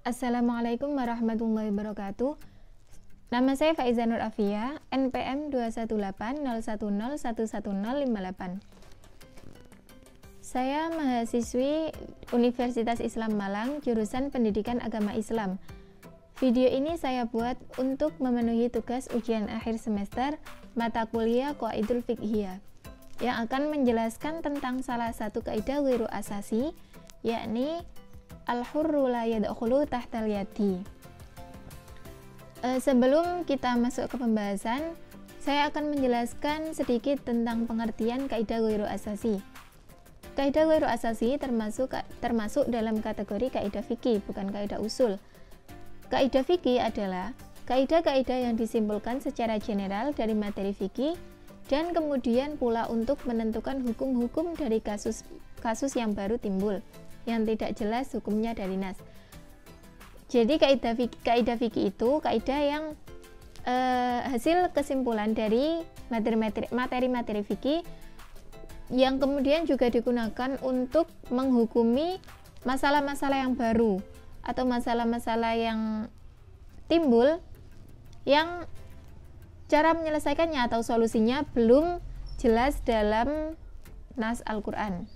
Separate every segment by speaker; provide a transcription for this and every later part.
Speaker 1: Assalamualaikum warahmatullahi wabarakatuh. Nama saya Faiza Nur Afia, NPM 21801011058. Saya mahasiswi Universitas Islam Malang, jurusan Pendidikan Agama Islam. Video ini saya buat untuk memenuhi tugas ujian akhir semester mata kuliah Qawaidul Fiqhiyah yang akan menjelaskan tentang salah satu kaidah ghairu asasi, yakni al-hurru la yadkhulu tahtal yadi. Sebelum kita masuk ke pembahasan, saya akan menjelaskan sedikit tentang pengertian kaidah ghairu asasi. Kaidah ghairu asasi termasuk dalam kategori kaidah fikih, bukan kaidah usul. Kaidah fikih adalah kaidah-kaidah yang disimpulkan secara general dari materi fikih dan kemudian pula untuk menentukan hukum-hukum dari kasus yang baru timbul yang tidak jelas hukumnya dari nas. Jadi kaidah fikih itu kaidah yang hasil kesimpulan dari materi-materi fikih yang kemudian juga digunakan untuk menghukumi masalah-masalah yang baru atau masalah-masalah yang timbul yang cara menyelesaikannya atau solusinya belum jelas dalam nas Al-Quran.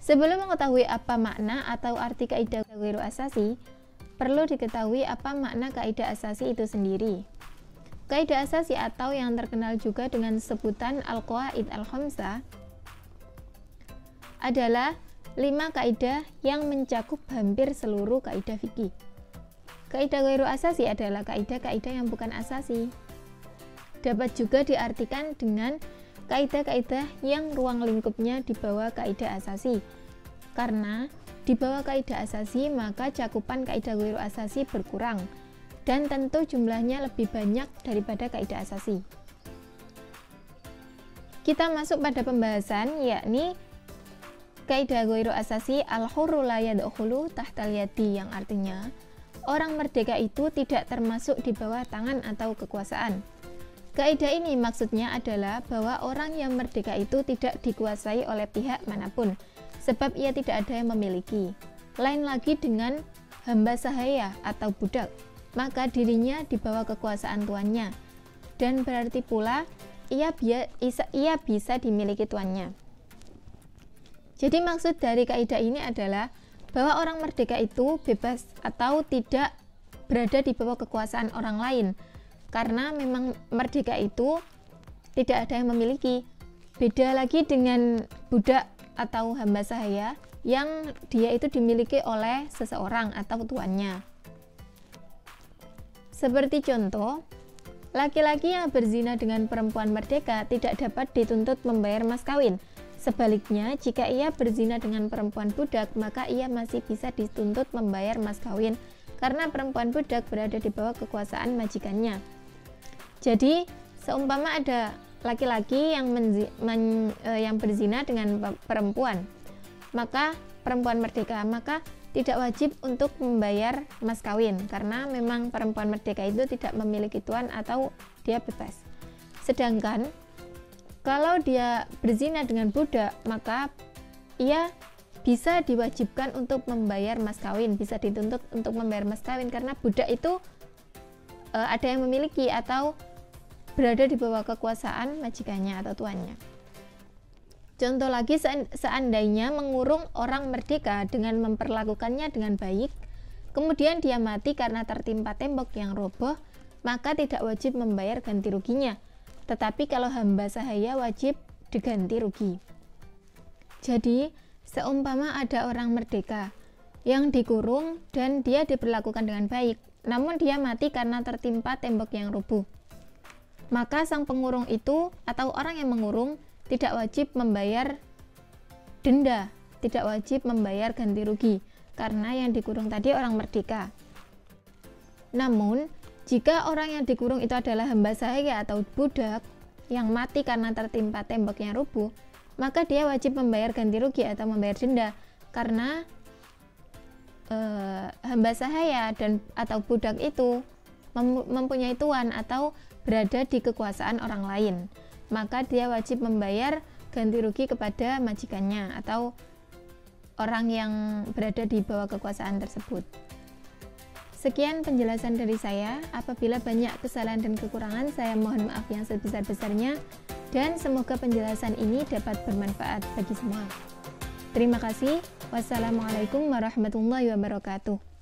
Speaker 1: Sebelum mengetahui apa makna atau arti kaidah ghairu asasi, perlu diketahui apa makna kaidah asasi itu sendiri. Kaidah asasi atau yang terkenal juga dengan sebutan Al-Qawaid Al-Khamsah adalah 5 kaidah yang mencakup hampir seluruh kaidah fikih. Kaidah ghairu asasi adalah kaidah-kaidah yang bukan asasi. Dapat juga diartikan dengan kaidah-kaidah yang ruang lingkupnya di bawah kaidah asasi. Karena di bawah kaidah asasi, maka cakupan kaidah ghairu asasi berkurang dan tentu jumlahnya lebih banyak daripada kaidah asasi. Kita masuk pada pembahasan, yakni kaidah ghairu asasi al-hurru la yadkhulu tahtal yadi, yang artinya orang merdeka itu tidak termasuk di bawah tangan atau kekuasaan. Kaidah ini maksudnya adalah bahwa orang yang merdeka itu tidak dikuasai oleh pihak manapun, sebab ia tidak ada yang memiliki. Lain lagi dengan hamba sahaya atau budak, maka dirinya di bawah kekuasaan tuannya, dan berarti pula ia bisa dimiliki tuannya. Jadi maksud dari kaidah ini adalah bahwa orang merdeka itu bebas atau tidak berada di bawah kekuasaan orang lain, karena memang merdeka itu tidak ada yang memiliki. Beda lagi dengan budak atau hamba sahaya yang dia itu dimiliki oleh seseorang atau tuannya. Seperti contoh, laki-laki yang berzina dengan perempuan merdeka tidak dapat dituntut membayar mas kawin. Sebaliknya, jika ia berzina dengan perempuan budak, maka ia masih bisa dituntut membayar mas kawin karena perempuan budak berada di bawah kekuasaan majikannya. Jadi, seumpama ada laki-laki yang berzina dengan perempuan, maka perempuan merdeka, maka tidak wajib untuk membayar mas kawin karena memang perempuan merdeka itu tidak memiliki tuan atau dia bebas. Sedangkan kalau dia berzina dengan budak, maka ia bisa diwajibkan untuk membayar mas kawin, bisa dituntut untuk membayar mas kawin karena budak itu ada yang memiliki atau berada di bawah kekuasaan majikannya atau tuannya. Contoh lagi, seandainya mengurung orang merdeka dengan memperlakukannya dengan baik, kemudian dia mati karena tertimpa tembok yang roboh, maka tidak wajib membayar ganti ruginya. Tetapi kalau hamba sahaya wajib diganti rugi. Jadi, seumpama ada orang merdeka yang dikurung dan dia diperlakukan dengan baik, namun dia mati karena tertimpa tembok yang roboh, maka sang pengurung itu atau orang yang mengurung tidak wajib membayar denda, tidak wajib membayar ganti rugi, karena yang dikurung tadi orang merdeka. Namun, jika orang yang dikurung itu adalah hamba sahaya atau budak yang mati karena tertimpa tembok yang roboh, maka dia wajib membayar ganti rugi atau membayar denda, karena hamba sahaya atau budak itu mempunyai tuan atau berada di kekuasaan orang lain, maka dia wajib membayar ganti rugi kepada majikannya atau orang yang berada di bawah kekuasaan tersebut. Sekian penjelasan dari saya. Apabila banyak kesalahan dan kekurangan, saya mohon maaf yang sebesar-besarnya, dan semoga penjelasan ini dapat bermanfaat bagi semua. Terima kasih. Wassalamualaikum warahmatullahi wabarakatuh.